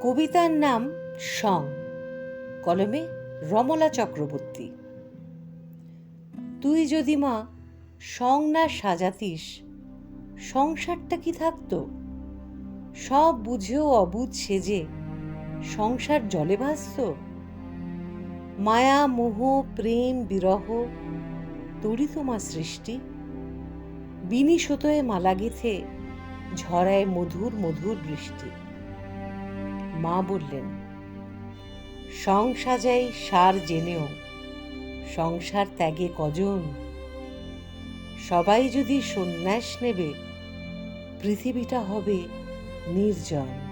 কবিতার নাম সং, কলমে রমলা চক্রবর্তী। তুই যদি মা সং না সাজাতিস, সংসারটা কি থাকতো? সব বুঝেও অবুঝ সেজে সংসার জলে ভাসত। মায়া মোহ প্রেম বিরহ তোরই তো মা সৃষ্টি। বিনি সুতোয় মালা গেথে ঝরায় মধুর মধুর বৃষ্টি। মা বললেন, সং সাজাই সার জেনেও সংসার ত্যাগে কজন? সবাই যদি সন্ন্যাস নেবে, পৃথিবীটা হবে নির্জন।